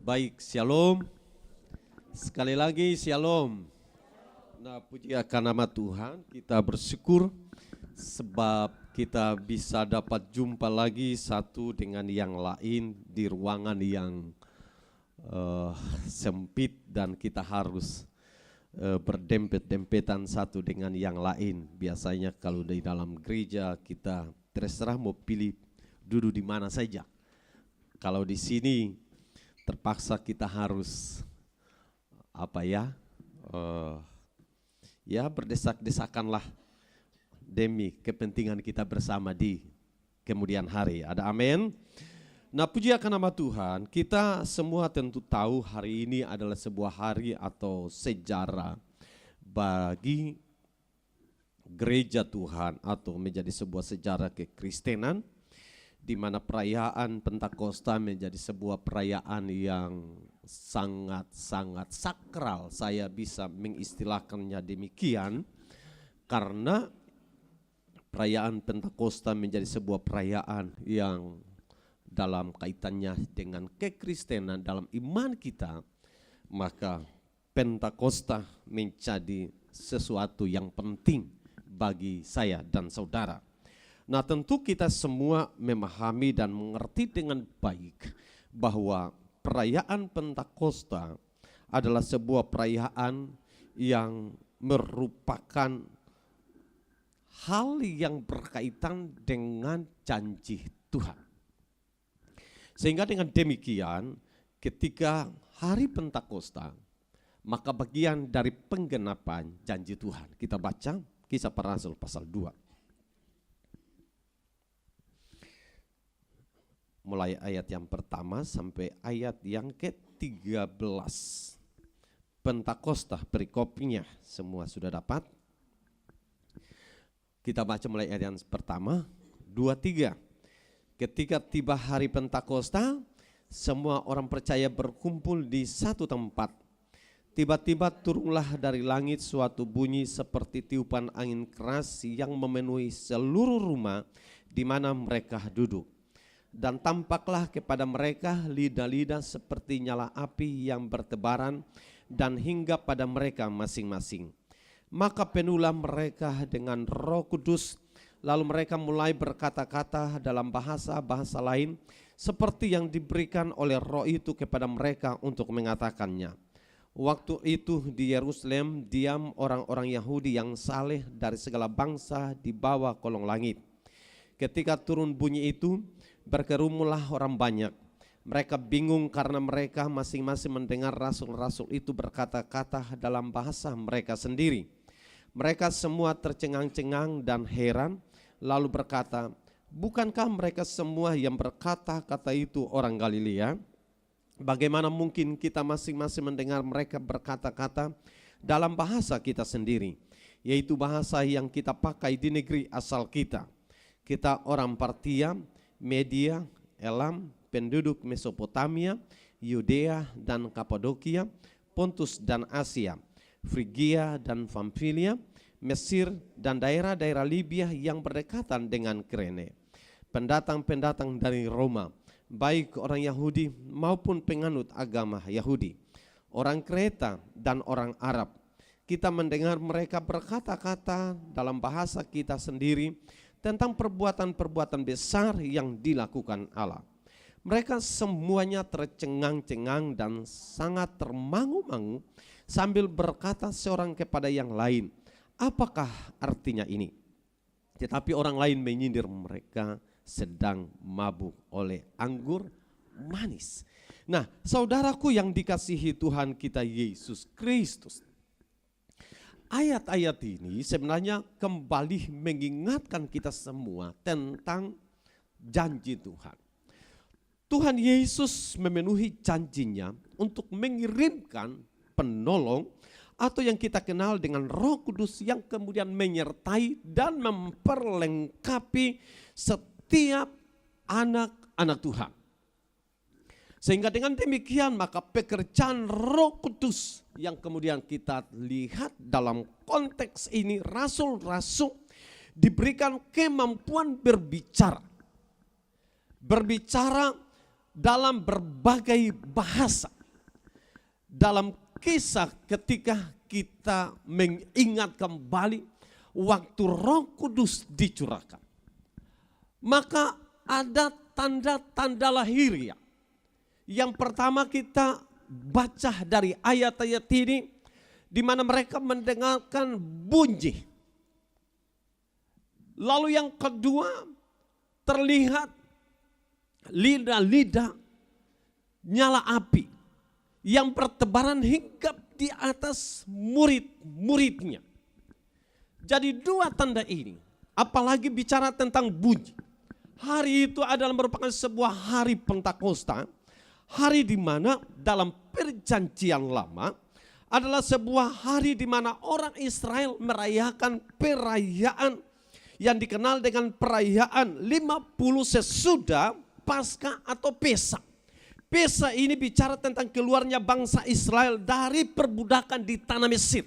Baik, shalom. Sekali lagi shalom. Nah, puji akan nama Tuhan, kita bersyukur sebab kita bisa dapat jumpa lagi satu dengan yang lain di ruangan yang sempit dan kita harus berdempet-dempetan satu dengan yang lain. Biasanya kalau di dalam gereja kita terserah mau pilih duduk di mana saja. Kalau di sini terpaksa kita harus berdesak-desakanlah demi kepentingan kita bersama di kemudian hari. Ada amin. Nah, puji akan nama Tuhan, kita semua tentu tahu hari ini adalah sebuah hari atau sejarah bagi gereja Tuhan atau menjadi sebuah sejarah kekristenan, di mana perayaan Pentakosta menjadi sebuah perayaan yang sangat-sangat sakral. Saya bisa mengistilahkannya demikian karena perayaan Pentakosta menjadi sebuah perayaan yang dalam kaitannya dengan kekristenan dalam iman kita, maka Pentakosta menjadi sesuatu yang penting bagi saya dan saudara. Nah, tentu kita semua memahami dan mengerti dengan baik bahwa perayaan Pentakosta adalah sebuah perayaan yang merupakan hal yang berkaitan dengan janji Tuhan. Sehingga dengan demikian ketika hari Pentakosta, maka bagian dari penggenapan janji Tuhan. Kita baca Kisah Para Rasul pasal 2. Mulai ayat yang pertama sampai ayat yang ke-13. Pentakosta perikopnya semua sudah dapat. Kita baca mulai ayat yang pertama, 2-3. Ketika tiba hari Pentakosta, semua orang percaya berkumpul di satu tempat. Tiba-tiba turunlah dari langit suatu bunyi seperti tiupan angin keras yang memenuhi seluruh rumah di mana mereka duduk. Dan tampaklah kepada mereka lidah-lidah seperti nyala api yang bertebaran dan hinggap pada mereka masing-masing. Maka penuhlah mereka dengan Roh Kudus, lalu mereka mulai berkata-kata dalam bahasa-bahasa lain seperti yang diberikan oleh Roh itu kepada mereka untuk mengatakannya. Waktu itu di Yerusalem diam orang-orang Yahudi yang saleh dari segala bangsa di bawah kolong langit. Ketika turun bunyi itu, berkerumunlah orang banyak. Mereka bingung karena mereka masing-masing mendengar rasul-rasul itu berkata-kata dalam bahasa mereka sendiri. Mereka semua tercengang-cengang dan heran, lalu berkata, bukankah mereka semua yang berkata-kata itu orang Galilea? Bagaimana mungkin kita masing-masing mendengar mereka berkata-kata dalam bahasa kita sendiri, yaitu bahasa yang kita pakai di negeri asal kita. Kita orang Partia, Media, Elam, penduduk Mesopotamia, Yudea dan Kapadokia, Pontus dan Asia, Frigia dan Pamfilia, Mesir dan daerah-daerah Libya yang berdekatan dengan Kirene. Pendatang-pendatang dari Roma, baik orang Yahudi maupun penganut agama Yahudi, orang Kreta dan orang Arab. Kita mendengar mereka berkata-kata dalam bahasa kita sendiri tentang perbuatan-perbuatan besar yang dilakukan Allah. Mereka semuanya tercengang-cengang dan sangat termangu-mangu sambil berkata seorang kepada yang lain, apakah artinya ini? Tetapi orang lain menyindir mereka sedang mabuk oleh anggur manis. Nah, saudaraku yang dikasihi Tuhan kita Yesus Kristus, ayat-ayat ini sebenarnya kembali mengingatkan kita semua tentang janji Tuhan. Tuhan Yesus memenuhi janjinya untuk mengirimkan penolong atau yang kita kenal dengan Roh Kudus yang kemudian menyertai dan memperlengkapi setiap anak-anak Tuhan. Sehingga dengan demikian maka pekerjaan Roh Kudus yang kemudian kita lihat dalam konteks ini, rasul-rasul diberikan kemampuan berbicara dalam berbagai bahasa. dalam kisah ketika kita mengingat kembali waktu Roh Kudus dicurahkan. Maka ada tanda-tanda lahiriah. Yang pertama kita baca dari ayat-ayat ini, di mana mereka mendengarkan bunyi. Lalu yang kedua, terlihat lidah-lidah nyala api yang bertebaran hingga di atas murid-muridnya. Jadi dua tanda ini, apalagi bicara tentang bunyi. Hari itu adalah merupakan sebuah hari Pentakosta, hari di mana dalam perjanjian lama adalah sebuah hari di mana orang Israel merayakan perayaan yang dikenal dengan perayaan 50 sesudah Paskah atau Pesa. Pesa ini bicara tentang keluarnya bangsa Israel dari perbudakan di tanah Mesir.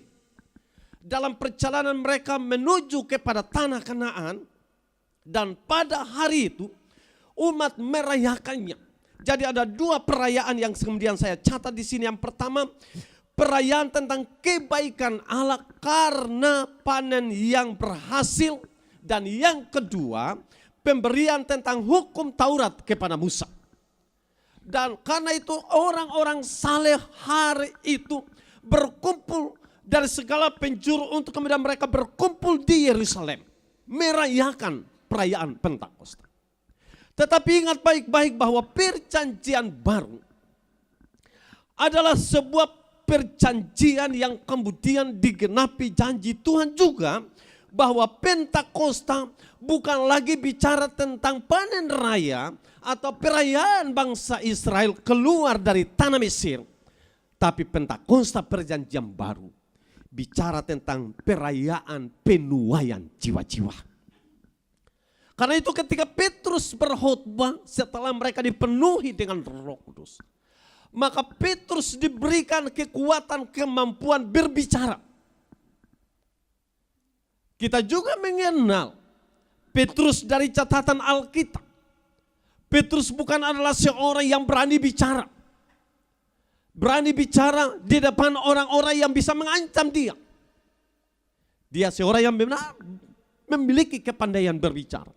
Dalam perjalanan mereka menuju kepada tanah Kanaan, dan pada hari itu umat merayakannya. Jadi ada dua perayaan yang kemudian saya catat di sini. Yang pertama, perayaan tentang kebaikan Allah karena panen yang berhasil. Dan yang kedua, pemberian tentang hukum Taurat kepada Musa. Dan karena itu orang-orang saleh hari itu berkumpul dari segala penjuru untuk kemudian mereka berkumpul di Yerusalem. Merayakan perayaan Pentakosta. Tetapi ingat baik-baik bahwa perjanjian baru adalah sebuah perjanjian yang kemudian digenapi janji Tuhan juga, bahwa Pentakosta bukan lagi bicara tentang panen raya atau perayaan bangsa Israel keluar dari tanah Mesir. Tapi Pentakosta perjanjian baru bicara tentang perayaan penuaian jiwa-jiwa. Karena itu ketika Petrus berkhotbah setelah mereka dipenuhi dengan Roh Kudus, maka Petrus diberikan kekuatan, kemampuan berbicara. Kita juga mengenal Petrus dari catatan Alkitab. Petrus bukan adalah seorang yang berani bicara. Berani bicara di depan orang-orang yang bisa mengancam dia. Dia seorang yang benar memiliki kepandaian berbicara.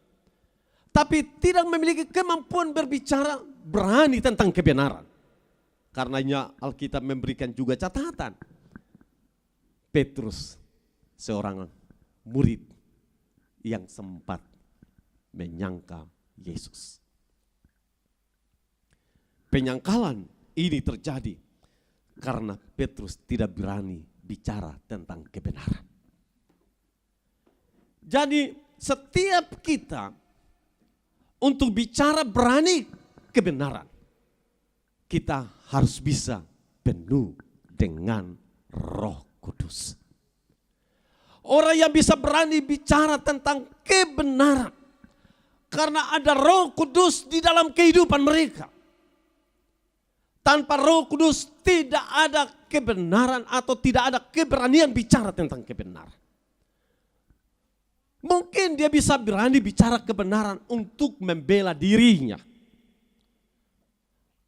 Tapi tidak memiliki kemampuan berbicara berani tentang kebenaran. Karenanya Alkitab memberikan juga catatan. Petrus seorang murid yang sempat menyangkal Yesus. Penyangkalan ini terjadi karena Petrus tidak berani bicara tentang kebenaran. Jadi setiap kita untuk bicara berani kebenaran, kita harus bisa penuh dengan Roh Kudus. Orang yang bisa berani bicara tentang kebenaran karena ada Roh Kudus di dalam kehidupan mereka. Tanpa Roh Kudus tidak ada kebenaran atau tidak ada keberanian bicara tentang kebenaran. Mungkin dia bisa berani bicara kebenaran untuk membela dirinya.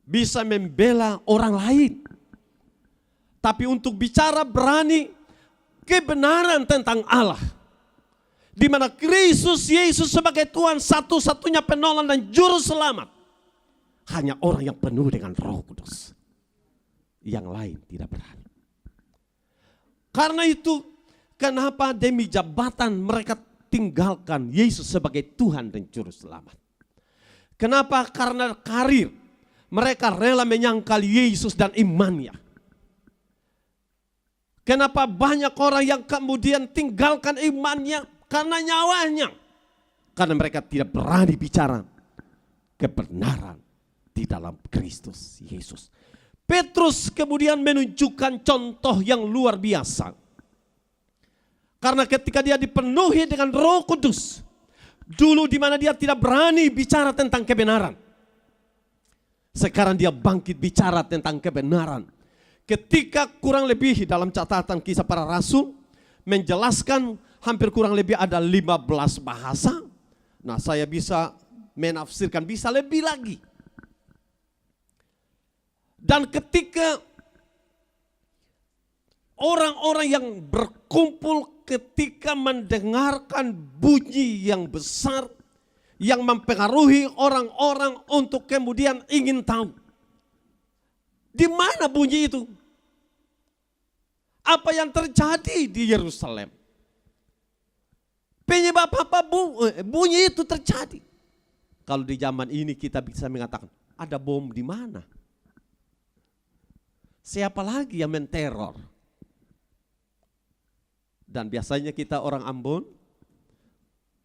Bisa membela orang lain. Tapi untuk bicara berani kebenaran tentang Allah, di mana Kristus Yesus sebagai Tuhan satu-satunya penolong dan juru selamat, hanya orang yang penuh dengan Roh Kudus. Yang lain tidak berani. Karena itu, kenapa demi jabatan mereka tinggalkan Yesus sebagai Tuhan dan juru selamat? Kenapa? Karena karir. Mereka rela menyangkal Yesus dan imannya. Kenapa banyak orang yang kemudian tinggalkan imannya karena nyawanya? Karena mereka tidak berani bicara kebenaran di dalam Kristus Yesus. Petrus kemudian menunjukkan contoh yang luar biasa. Karena ketika dia dipenuhi dengan Roh Kudus, dulu di mana dia tidak berani bicara tentang kebenaran, sekarang dia bangkit bicara tentang kebenaran. Ketika kurang lebih dalam catatan Kisah Para Rasul menjelaskan hampir kurang lebih ada 15 bahasa. Nah, saya bisa menafsirkan bisa lebih lagi. Dan ketika Orang-orang yang berkumpul ketika mendengarkan bunyi yang besar yang mempengaruhi orang-orang untuk kemudian ingin tahu di mana bunyi itu. Apa yang terjadi di Yerusalem? Penyebab apa bunyi itu terjadi? Kalau di zaman ini kita bisa mengatakan, ada bom di mana? Siapa lagi yang menteror? Dan biasanya kita orang Ambon,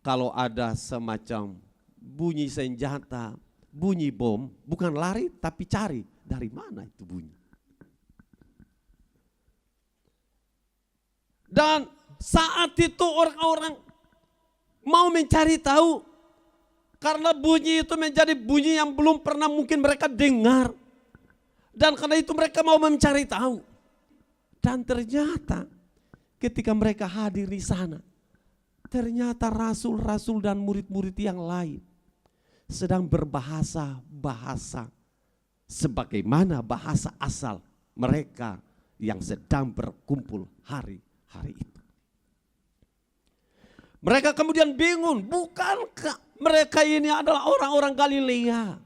kalau ada semacam bunyi senjata, bunyi bom, bukan lari tapi cari. Dari mana itu bunyi? Dan saat itu orang-orang mau mencari tahu, karena bunyi itu menjadi bunyi yang belum pernah mungkin mereka dengar. Dan karena itu mereka mau mencari tahu. Dan ternyata ketika mereka hadir di sana, ternyata rasul-rasul dan murid-murid yang lain sedang berbahasa-bahasa sebagaimana bahasa asal mereka yang sedang berkumpul hari-hari itu. Mereka kemudian bingung, bukankah mereka ini adalah orang-orang Galilea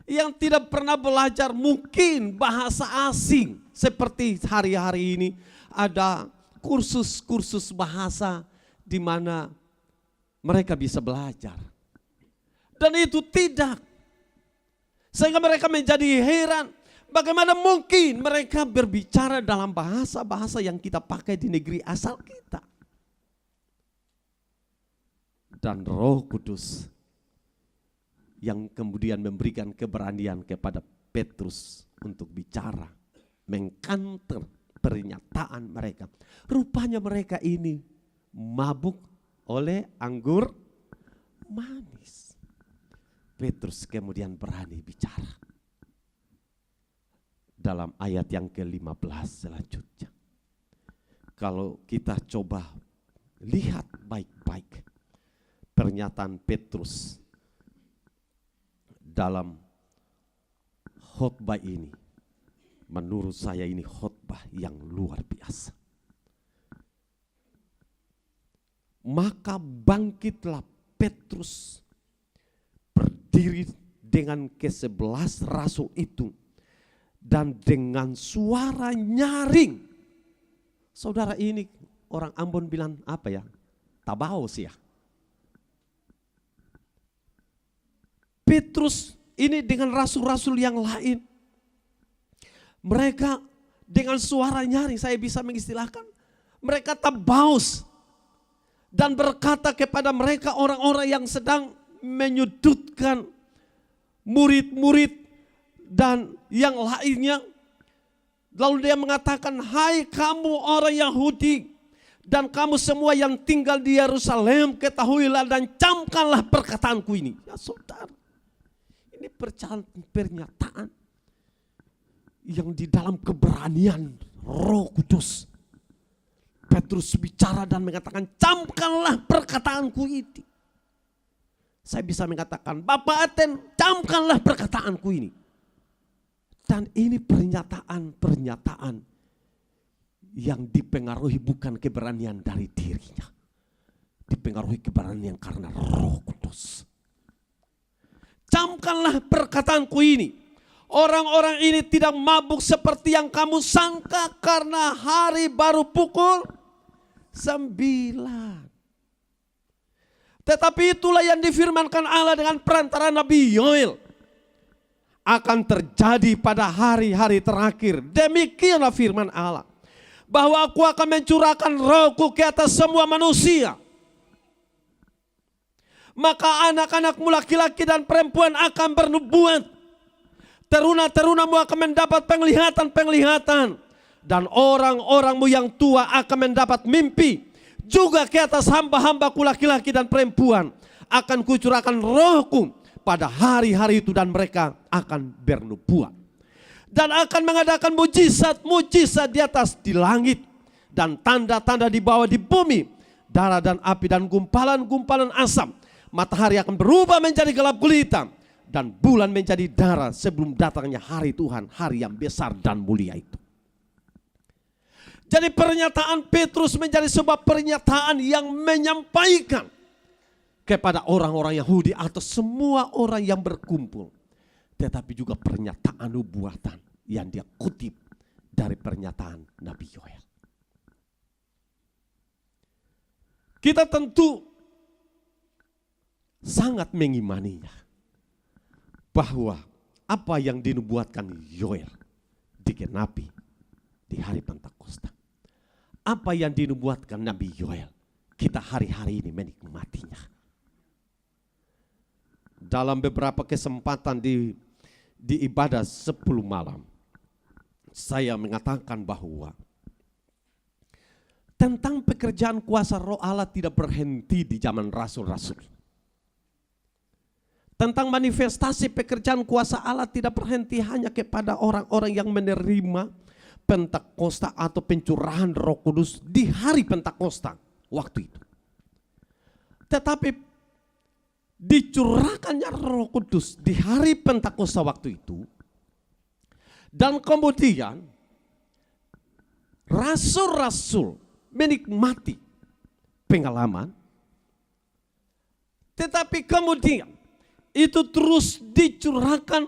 yang tidak pernah belajar mungkin bahasa asing seperti hari-hari ini ada kursus-kursus bahasa di mana mereka bisa belajar. Dan itu tidak. Sehingga mereka menjadi heran bagaimana mungkin mereka berbicara dalam bahasa-bahasa yang kita pakai di negeri asal kita. Dan Roh Kudus yang kemudian memberikan keberanian kepada Petrus untuk bicara, mengkanter pernyataan mereka. Rupanya mereka ini mabuk oleh anggur manis. Petrus kemudian berani bicara. Dalam ayat yang ke-15 selanjutnya. Kalau kita coba lihat baik-baik pernyataan Petrus dalam khotbah ini, menurut saya ini khotbah yang luar biasa. Maka bangkitlah Petrus, berdiri dengan ke-11 rasul itu, dan dengan suara nyaring. Saudara, ini orang Ambon bilang apa ya? Tabaos ya. Petrus ini dengan rasul-rasul yang lain, mereka dengan suara nyaring, saya bisa mengistilahkan, mereka tabaos dan berkata kepada mereka orang-orang yang sedang menyudutkan murid-murid dan yang lainnya. Lalu dia mengatakan, hai kamu orang Yahudi dan kamu semua yang tinggal di Yerusalem, ketahuilah dan camkanlah perkataanku ini. Ya saudara, ini pernyataan yang di dalam keberanian Roh Kudus. Petrus bicara dan mengatakan, camkanlah perkataanku ini. Saya bisa mengatakan, Bapak Aten, camkanlah perkataanku ini. Dan ini pernyataan-pernyataan yang dipengaruhi bukan keberanian dari dirinya. Dipengaruhi keberanian karena Roh Kudus. Camkanlah perkataanku ini. Orang-orang ini tidak mabuk seperti yang kamu sangka karena hari baru pukul 9. Tetapi itulah yang difirmankan Allah dengan perantara Nabi Yoel. Akan terjadi pada hari-hari terakhir. Demikianlah firman Allah. Bahwa aku akan mencurahkan rohku ke atas semua manusia. Maka anak-anakmu laki-laki dan perempuan akan bernubuat. Teruna-terunamu akan mendapat penglihatan-penglihatan. Dan orang-orangmu yang tua akan mendapat mimpi. Juga ke atas hamba-hambaku laki-laki dan perempuan akan kucurahkan rohku pada hari-hari itu, dan mereka akan bernubuat. Dan akan mengadakan mujizat-mujizat di atas di langit. Dan tanda-tanda di bawah di bumi. Darah dan api dan gumpalan-gumpalan asap. Matahari akan berubah menjadi gelap gulita. Dan bulan menjadi darah sebelum datangnya hari Tuhan, hari yang besar dan mulia itu. Jadi pernyataan Petrus menjadi sebuah pernyataan yang menyampaikan kepada orang-orang Yahudi atau semua orang yang berkumpul. Tetapi juga pernyataan nubuatan yang dia kutip dari pernyataan Nabi Yoel. Kita tentu sangat mengimaninya bahwa apa yang dinubuatkan Yoel digenapi di hari Pentakosta. Apa yang dinubuatkan Nabi Yoel, kita hari-hari ini menikmatinya. Dalam beberapa kesempatan di ibadah 10 malam, saya mengatakan bahwa tentang pekerjaan kuasa Roh Allah tidak berhenti di zaman rasul-rasul. Tentang manifestasi pekerjaan kuasa Allah tidak berhenti hanya kepada orang-orang yang menerima Pentakosta atau pencurahan Roh Kudus di hari Pentakosta waktu itu. Tetapi dicurahkannya Roh Kudus di hari Pentakosta waktu itu, dan kemudian rasul-rasul menikmati pengalaman, tetapi kemudian itu terus dicurahkan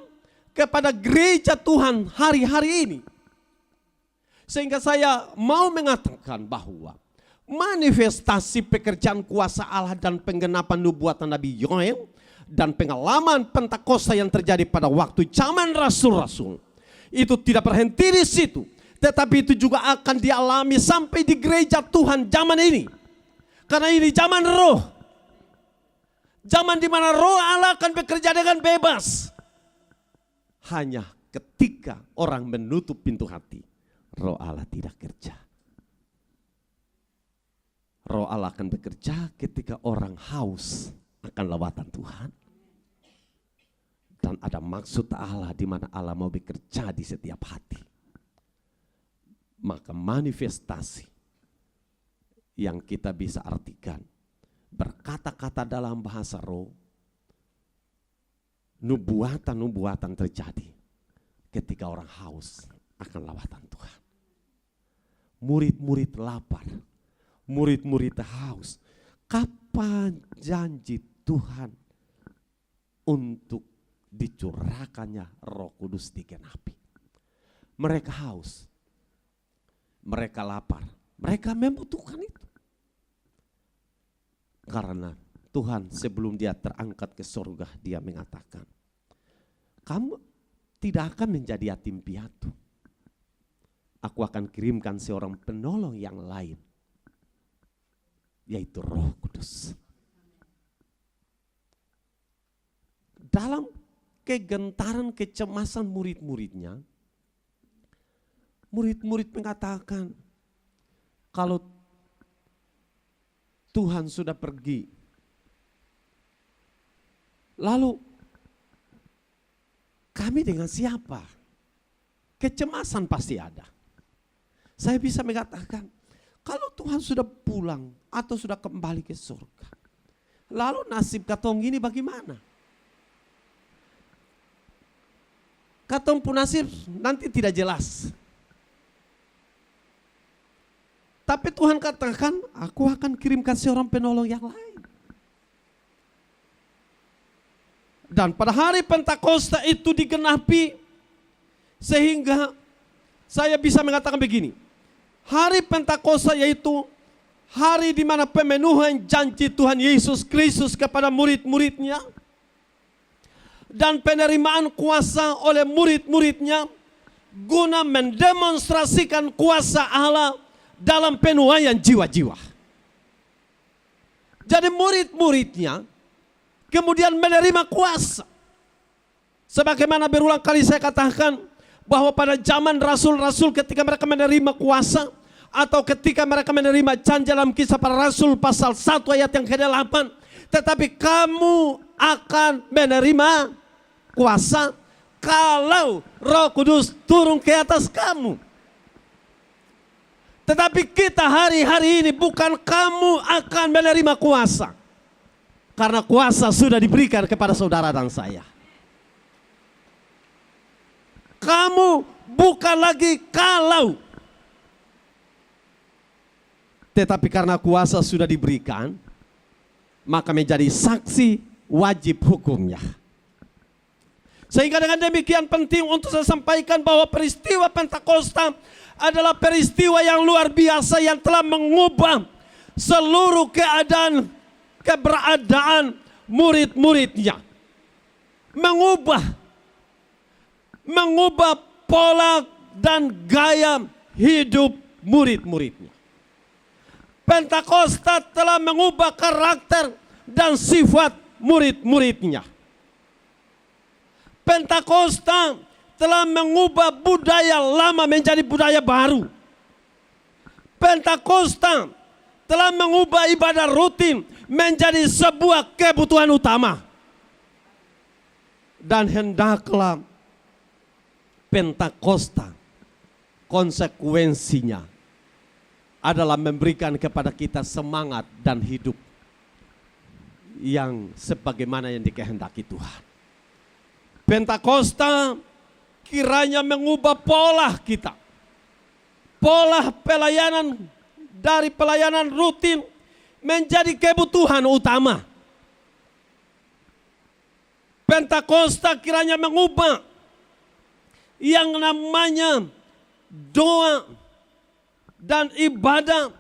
kepada gereja Tuhan hari-hari ini. Sehingga saya mau mengatakan bahwa manifestasi pekerjaan kuasa Allah dan penggenapan nubuatan Nabi Yoel dan pengalaman Pentakosta yang terjadi pada waktu zaman rasul-rasul itu tidak berhenti di situ, tetapi itu juga akan dialami sampai di gereja Tuhan zaman ini. Karena ini zaman roh. Zaman di mana Roh Allah akan bekerja dengan bebas. Hanya ketika orang menutup pintu hati, Roh Allah tidak kerja. Roh Allah akan bekerja ketika orang haus akan lawatan Tuhan. Dan ada maksud Allah di mana Allah mau bekerja di setiap hati. Maka manifestasi yang kita bisa artikan berkata-kata dalam bahasa roh, nubuatan-nubuatan terjadi ketika orang haus akan lawatan Tuhan. Murid-murid lapar, murid-murid haus. Kapan janji Tuhan untuk dicurahkannya Roh Kudus digenapi? Mereka haus, mereka lapar, mereka membutuhkan itu. Karena Tuhan sebelum dia terangkat ke surga, dia mengatakan, kamu tidak akan menjadi yatim piatu. Aku akan kirimkan seorang penolong yang lain, yaitu Roh Kudus. Dalam kegentaran, kecemasan murid-muridnya, murid-murid mengatakan, kalau Tuhan sudah pergi, lalu kami dengan siapa? Kecemasan pasti ada. Saya bisa mengatakan, kalau Tuhan sudah pulang atau sudah kembali ke surga, lalu nasib katong ini bagaimana? Katong pun nasib nanti tidak jelas. Tapi Tuhan katakan, aku akan kirimkan seorang penolong yang lain. Dan pada hari Pentakosta itu digenapi, sehingga saya bisa mengatakan begini. Hari Pentakosta yaitu hari di mana pemenuhan janji Tuhan Yesus Kristus kepada murid-muridnya, dan penerimaan kuasa oleh murid-muridnya, guna mendemonstrasikan kuasa Allah dalam penuaian jiwa-jiwa. Jadi murid-muridnya kemudian menerima kuasa. Sebagaimana berulang kali saya katakan bahwa pada zaman rasul-rasul ketika mereka menerima kuasa, atau ketika mereka menerima janji dalam Kisah Para Rasul pasal 1 ayat yang ke-8, tetapi kamu akan menerima kuasa kalau Roh Kudus turun ke atas kamu. Tetapi kita hari-hari ini bukan kamu akan menerima kuasa, karena kuasa sudah diberikan kepada saudara dan saya. Kamu bukan lagi kalau, Tetapi karena kuasa sudah diberikan, maka menjadi saksi wajib hukumnya. Sehingga dengan demikian penting untuk saya sampaikan bahwa peristiwa Pentakosta adalah peristiwa yang luar biasa yang telah mengubah seluruh keberadaan murid-muridnya. Mengubah pola dan gaya hidup murid-muridnya. Pentakosta telah mengubah karakter dan sifat murid-muridnya. Pentakosta telah mengubah budaya lama menjadi budaya baru. Pentakosta telah mengubah ibadah rutin menjadi sebuah kebutuhan utama. Dan hendaklah Pentakosta konsekuensinya adalah memberikan kepada kita semangat dan hidup yang sebagaimana yang dikehendaki Tuhan. Pentakosta kiranya mengubah pola kita. Pola pelayanan dari pelayanan rutin menjadi kebutuhan utama. Pentakosta kiranya mengubah yang namanya doa dan ibadah,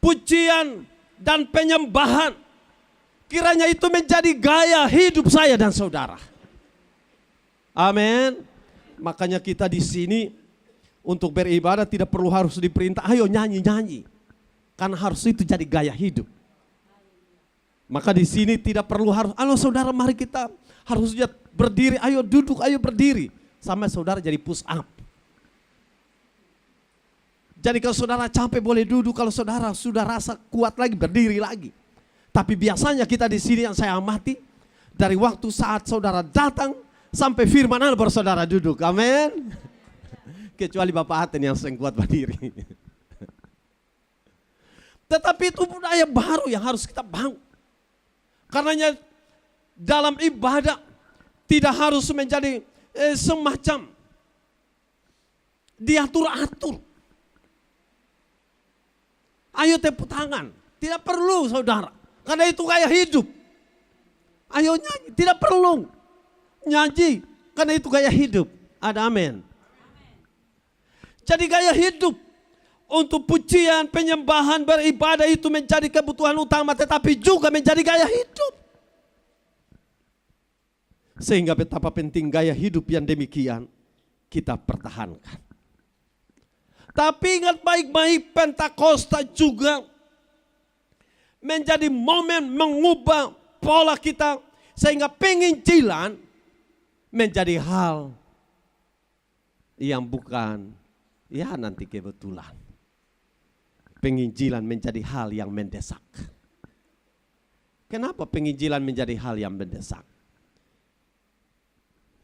pujian dan penyembahan, kiranya itu menjadi gaya hidup saya dan saudara. Amin. Makanya kita di sini untuk beribadah tidak perlu harus diperintah, ayo nyanyi-nyanyi. Karena harus itu jadi gaya hidup. Maka di sini tidak perlu harus, halo saudara mari kita harusnya berdiri, ayo duduk, ayo berdiri. Sama saudara jadi push up. Jadi kalau saudara capek boleh duduk, kalau saudara sudah rasa kuat lagi berdiri lagi. Tapi biasanya kita di sini yang saya amati, dari waktu saat saudara datang sampai firman Allah baru saudara duduk. Amin. Kecuali Bapak Aten yang sering kuat berdiri. Tetapi itu budaya baru yang harus kita bangun. Karenanya dalam ibadah tidak harus menjadi semacam diatur-atur. Ayo tepuk tangan, tidak perlu saudara, karena itu gaya hidup. Ayo nyanyi, tidak perlu nyanyi, karena itu gaya hidup. Ada amin. Jadi gaya hidup untuk pujian, penyembahan, beribadah itu menjadi kebutuhan utama, tetapi juga menjadi gaya hidup. Sehingga betapa penting gaya hidup yang demikian kita pertahankan. Tapi ingat baik-baik, Pentakosta juga menjadi momen mengubah pola kita sehingga penginjilan menjadi hal yang bukan ya nanti kebetulan. Penginjilan menjadi hal yang mendesak. Kenapa penginjilan menjadi hal yang mendesak?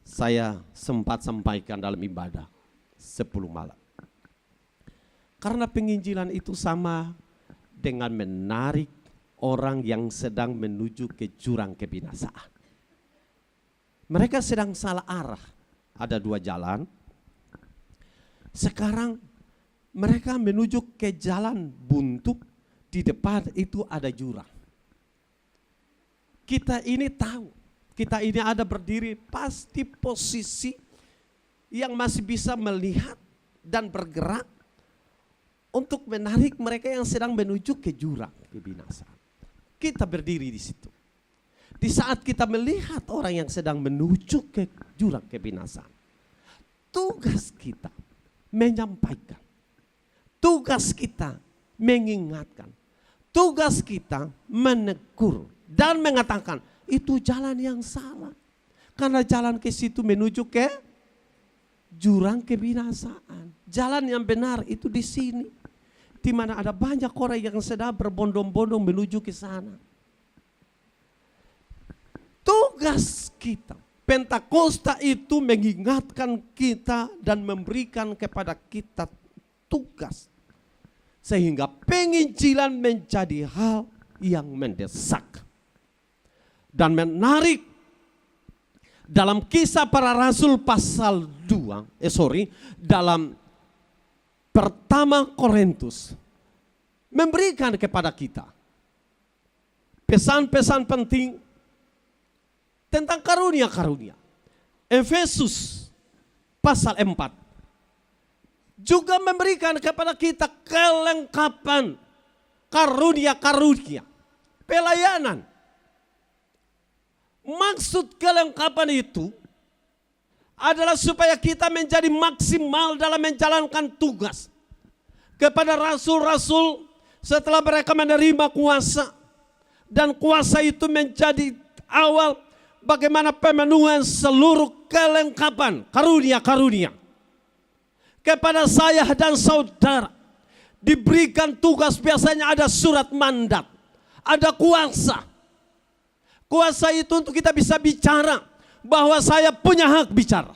Saya sempat sampaikan dalam ibadah 10 malam. Karena penginjilan itu sama dengan menarik orang yang sedang menuju ke jurang kebinasaan. Mereka sedang salah arah. Ada 2 jalan. Sekarang mereka menuju ke jalan buntu, di depan itu ada jurang. Kita ini tahu, kita ini ada berdiri pasti posisi yang masih bisa melihat dan bergerak untuk menarik mereka yang sedang menuju ke jurang kebinasaan. Kita berdiri di situ. Di saat kita melihat orang yang sedang menuju ke jurang kebinasaan, tugas kita menyampaikan, tugas kita mengingatkan, tugas kita menegur dan mengatakan itu jalan yang salah. Karena jalan ke situ menuju ke jurang kebinasaan. Jalan yang benar itu di sini, di mana ada banyak orang yang sedang berbondong-bondong menuju ke sana. Tugas kita, Pentakosta itu mengingatkan kita dan memberikan kepada kita tugas. Sehingga penginjilan menjadi hal yang mendesak. Dan menarik dalam Kisah Para Rasul pasal 2, dalam Pertama Korintus memberikan kepada kita pesan-pesan penting tentang karunia-karunia. Efesus pasal 4 juga memberikan kepada kita kelengkapan karunia-karunia pelayanan. Maksud kelengkapan itu adalah supaya kita menjadi maksimal dalam menjalankan tugas. Kepada rasul-rasul setelah mereka menerima kuasa, dan kuasa itu menjadi awal bagaimana pemenuhan seluruh kelengkapan karunia-karunia. Kepada saya dan saudara diberikan tugas, biasanya ada surat mandat, ada kuasa. Kuasa itu untuk kita bisa bicara, bahwa saya punya hak bicara.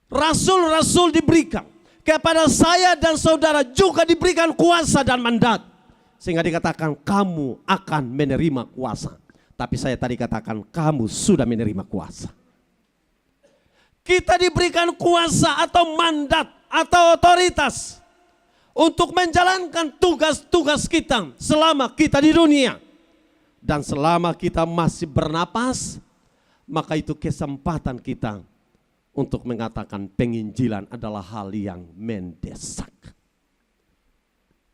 Rasul-rasul diberikan, kepada saya dan saudara juga diberikan kuasa dan mandat. Sehingga dikatakan kamu akan menerima kuasa. Tapi saya tadi katakan kamu sudah menerima kuasa. Kita diberikan kuasa atau mandat atau otoritas untuk menjalankan tugas-tugas kita selama kita di dunia. Dan selama kita masih bernapas, maka itu kesempatan kita untuk mengatakan penginjilan adalah hal yang mendesak.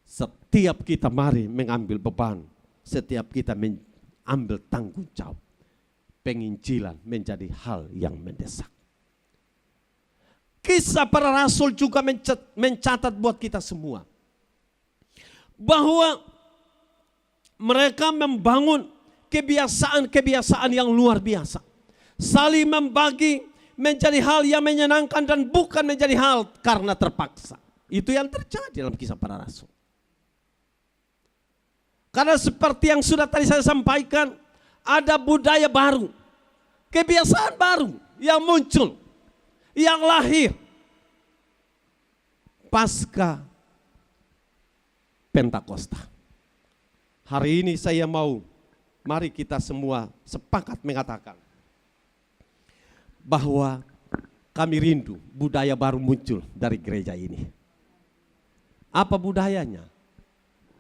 Setiap kita mari mengambil beban, setiap kita mengambil tanggung jawab, penginjilan menjadi hal yang mendesak. Kisah para rasul juga mencatat buat kita semua bahwa mereka membangun kebiasaan-kebiasaan yang luar biasa. Saling membagi menjadi hal yang menyenangkan dan bukan menjadi hal karena terpaksa. Itu yang terjadi dalam kisah para rasul. Karena seperti yang sudah tadi saya sampaikan, ada budaya baru, kebiasaan baru yang muncul, yang lahir pasca Pentakosta. Hari ini saya mari kita semua sepakat mengatakan bahwa kami rindu budaya baru muncul dari gereja ini. Apa budayanya?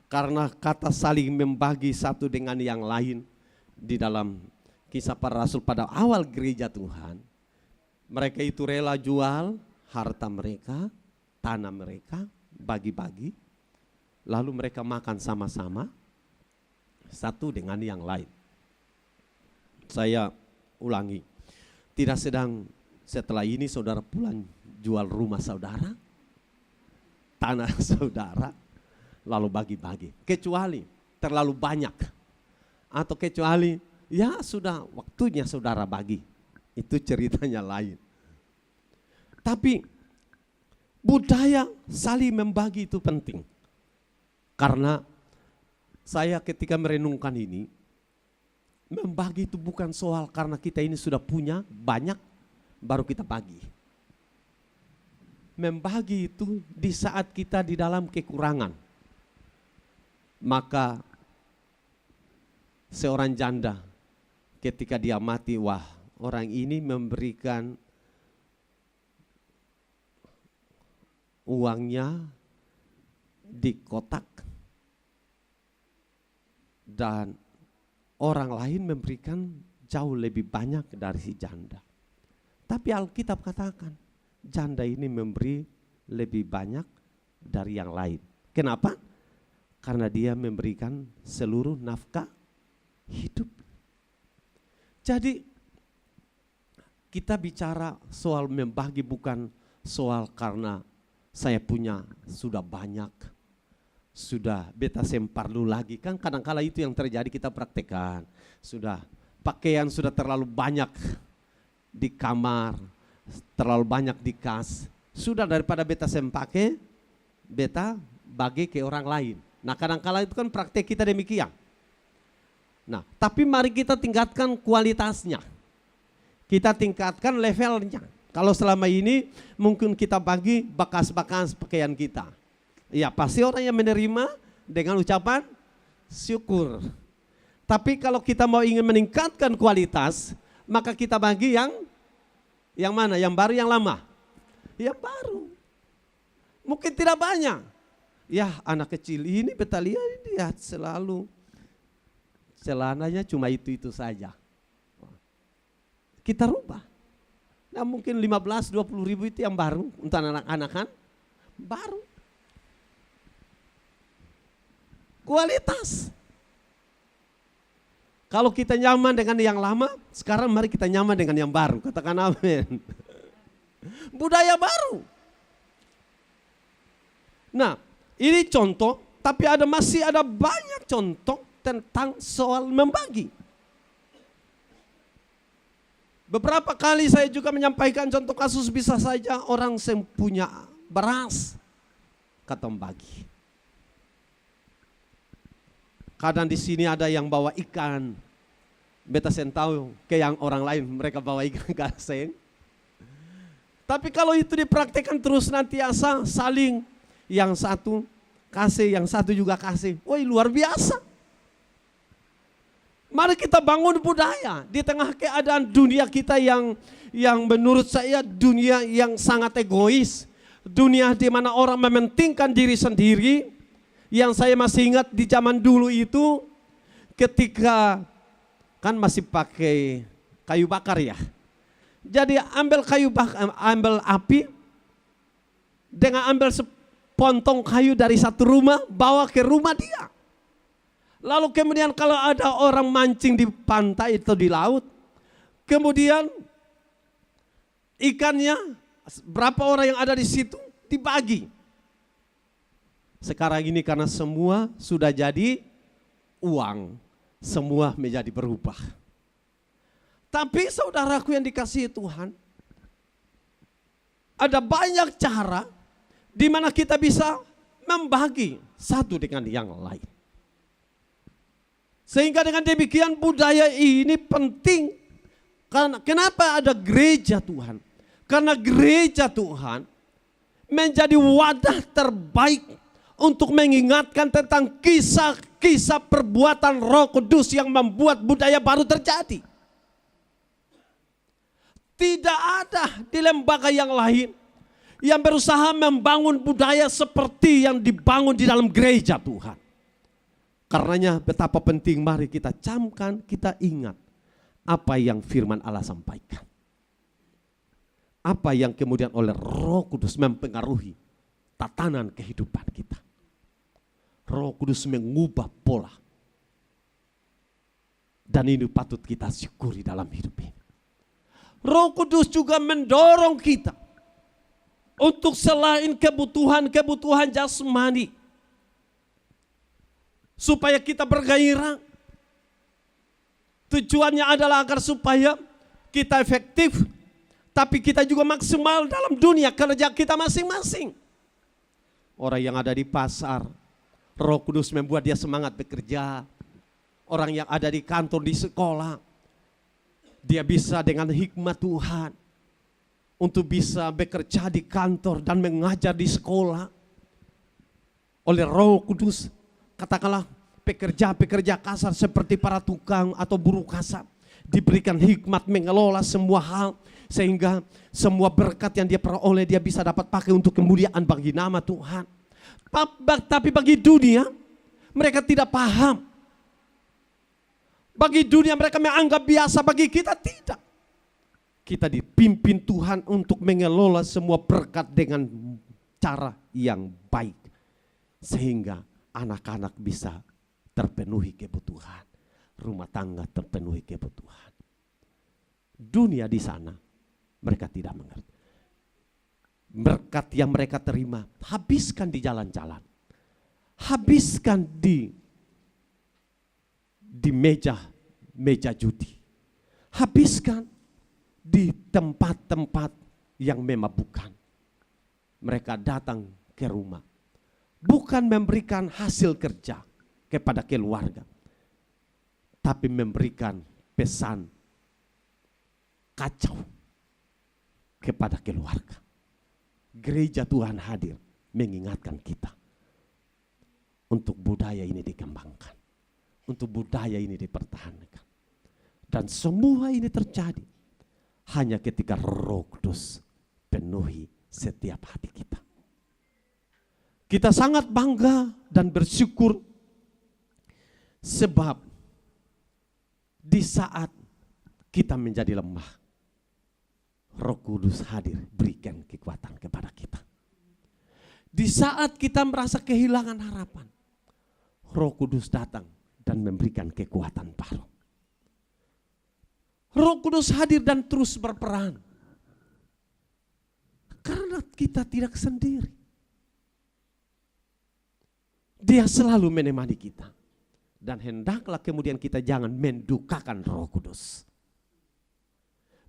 Karena kata saling membagi satu dengan yang lain di dalam kisah para rasul pada awal gereja Tuhan. Mereka itu rela jual harta mereka, tanah mereka, bagi-bagi. Lalu mereka makan sama-sama, satu dengan yang lain. Saya ulangi, tidak sedang setelah ini saudara pulang jual rumah saudara, tanah saudara, lalu bagi-bagi. Kecuali terlalu banyak, atau kecuali ya sudah waktunya saudara bagi, itu ceritanya lain. Tapi budaya saling membagi itu penting. Karena saya ketika merenungkan ini, membagi itu bukan soal karena kita ini sudah punya banyak baru kita bagi. Membagi itu di saat kita di dalam kekurangan. Maka seorang janda ketika dia mati, wah orang ini memberikan uangnya di kotak dan orang lain memberikan jauh lebih banyak dari si janda. Tapi Alkitab katakan janda ini memberi lebih banyak dari yang lain. Kenapa? Karena dia memberikan seluruh nafkah hidup. Jadi kita bicara soal membagi bukan soal karena saya punya sudah banyak, sudah beta sempar dulu lagi. Kan kadang-kala itu yang terjadi kita praktekkan. Sudah pakaian sudah terlalu banyak di kamar, terlalu banyak di kas. Sudah daripada beta sempake, beta bagi ke orang lain. Nah kadang-kala itu kan praktek kita demikian. Nah tapi mari kita tingkatkan kualitasnya. Kita tingkatkan levelnya. Kalau selama ini mungkin kita bagi bekas-bekas pakaian kita. Ya pasti orang yang menerima dengan ucapan syukur. Tapi kalau kita mau ingin meningkatkan kualitas, maka kita bagi yang mana? Yang baru, yang lama? Yang baru. Mungkin tidak banyak. Ya anak kecil ini Betalia dia selalu celananya cuma itu saja. Kita rubah. Nah mungkin 15-20 ribu itu yang baru untuk anak-anak kan? Baru. Kualitas. Kalau kita nyaman dengan yang lama, sekarang mari kita nyaman dengan yang baru. Katakan amin. Budaya baru. Nah, ini contoh, tapi masih ada banyak contoh tentang soal membagi. Beberapa kali saya juga menyampaikan contoh kasus, bisa saja orang yang punya beras, kata membagi. Kadang di sini ada yang bawa ikan, beta sen tahu ke yang orang lain mereka bawa ikan gasing. Tapi kalau itu dipraktekkan terus nantiasa saling, yang satu kasih, yang satu juga kasih. Woi luar biasa. Mari kita bangun budaya di tengah keadaan dunia kita yang menurut saya dunia yang sangat egois. Dunia di mana orang mementingkan diri sendiri. Yang saya masih ingat di zaman dulu itu ketika kan masih pakai kayu bakar ya. Jadi ambil ambil api dengan ambil sepontong kayu dari satu rumah bawa ke rumah dia. Lalu kemudian kalau ada orang mancing di pantai atau di laut, kemudian ikannya berapa orang yang ada di situ dibagi. Sekarang ini karena semua sudah jadi uang, semua menjadi berubah. Tapi saudaraku yang dikasihi Tuhan, ada banyak cara di mana kita bisa membagi satu dengan yang lain. Sehingga dengan demikian budaya ini penting. Karena kenapa ada gereja Tuhan? Karena gereja Tuhan menjadi wadah terbaik untuk mengingatkan tentang kisah-kisah perbuatan Roh Kudus yang membuat budaya baru terjadi. Tidak ada di lembaga yang lain yang berusaha membangun budaya seperti yang dibangun di dalam gereja Tuhan. Karenanya betapa penting, mari kita camkan, kita ingat apa yang firman Allah sampaikan. Apa yang kemudian oleh Roh Kudus mempengaruhi tatanan kehidupan kita. Roh Kudus mengubah pola. Dan ini patut kita syukuri dalam hidup ini. Roh Kudus juga mendorong kita untuk selain kebutuhan jasmani, supaya kita bergairah. Tujuannya adalah agar supaya kita efektif, tapi kita juga maksimal dalam dunia kerja kita masing-masing. Orang yang ada di pasar, Roh Kudus membuat dia semangat bekerja. Orang yang ada di kantor, di sekolah, dia bisa dengan hikmat Tuhan untuk bisa bekerja di kantor dan mengajar di sekolah. Oleh Roh Kudus, katakanlah pekerja-pekerja kasar seperti para tukang atau buruh kasar diberikan hikmat mengelola semua hal, sehingga semua berkat yang dia peroleh dia bisa dapat pakai untuk kemuliaan bagi nama Tuhan. Tapi bagi dunia mereka tidak paham. Bagi dunia mereka menganggap biasa, bagi kita tidak. Kita dipimpin Tuhan untuk mengelola semua berkat dengan cara yang baik, sehingga anak-anak bisa terpenuhi kebutuhan, rumah tangga terpenuhi kebutuhan. Dunia di sana mereka tidak mengerti. Berkat yang mereka terima habiskan di jalan-jalan, habiskan di meja judi, habiskan di tempat-tempat yang memabukkan. Mereka datang ke rumah bukan memberikan hasil kerja kepada keluarga, tapi memberikan pesan kacau kepada keluarga. Gereja Tuhan hadir mengingatkan kita untuk budaya ini dikembangkan, untuk budaya ini dipertahankan. Dan semua ini terjadi hanya ketika Roh Kudus penuhi setiap hati kita. Kita sangat bangga dan bersyukur sebab di saat kita menjadi lemah, Roh Kudus hadir berikan kekuatan kepada kita. Di saat kita merasa kehilangan harapan, Roh Kudus datang dan memberikan kekuatan baru. Roh Kudus hadir dan terus berperan. Karena kita tidak sendiri. Dia selalu menemani kita. Dan hendaklah kemudian kita jangan mendukakan Roh Kudus.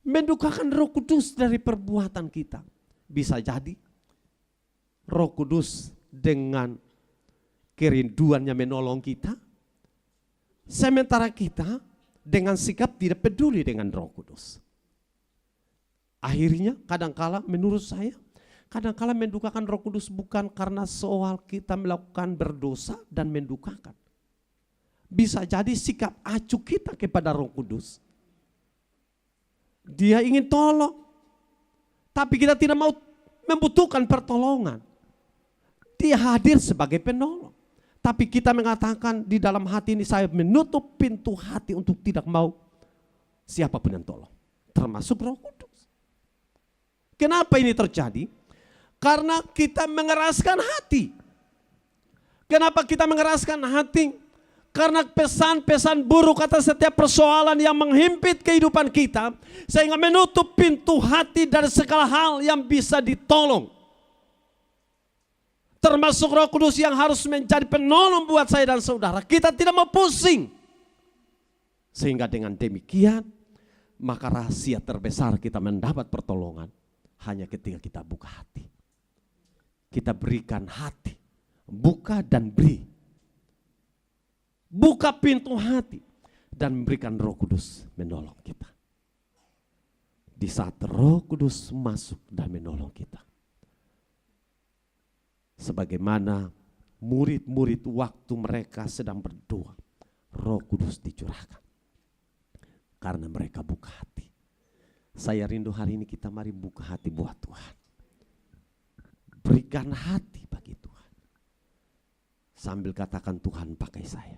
Mendukakan Roh Kudus dari perbuatan kita. Bisa jadi Roh Kudus dengan kerinduannya menolong kita, sementara kita dengan sikap tidak peduli dengan Roh Kudus. Akhirnya kadangkala menurut saya, kadangkala mendukakan Roh Kudus bukan karena soal kita melakukan berdosa dan mendukakan. Bisa jadi sikap acuh kita kepada Roh Kudus. Dia ingin tolong, tapi kita tidak mau membutuhkan pertolongan. Dia hadir sebagai penolong. Tapi kita mengatakan di dalam hati ini, saya menutup pintu hati untuk tidak mau siapapun yang tolong. Termasuk Roh Kudus. Kenapa ini terjadi? Karena kita mengeraskan hati. Kenapa kita mengeraskan hati? Karena pesan-pesan buruk atas setiap persoalan yang menghimpit kehidupan kita, sehingga menutup pintu hati dari segala hal yang bisa ditolong. Termasuk Roh Kudus yang harus menjadi penolong buat saya dan saudara. Kita tidak mau pusing. Sehingga dengan demikian, maka rahasia terbesar kita mendapat pertolongan hanya ketika kita buka hati. Kita berikan hati, buka dan beri. Buka pintu hati dan memberikan Roh Kudus menolong kita. Di saat Roh Kudus masuk dan menolong kita, sebagaimana murid-murid waktu mereka sedang berdoa, Roh Kudus dicurahkan karena mereka buka hati. Saya rindu hari ini kita mari buka hati buat Tuhan. Berikan hati bagi Tuhan. Sambil katakan, Tuhan pakai saya.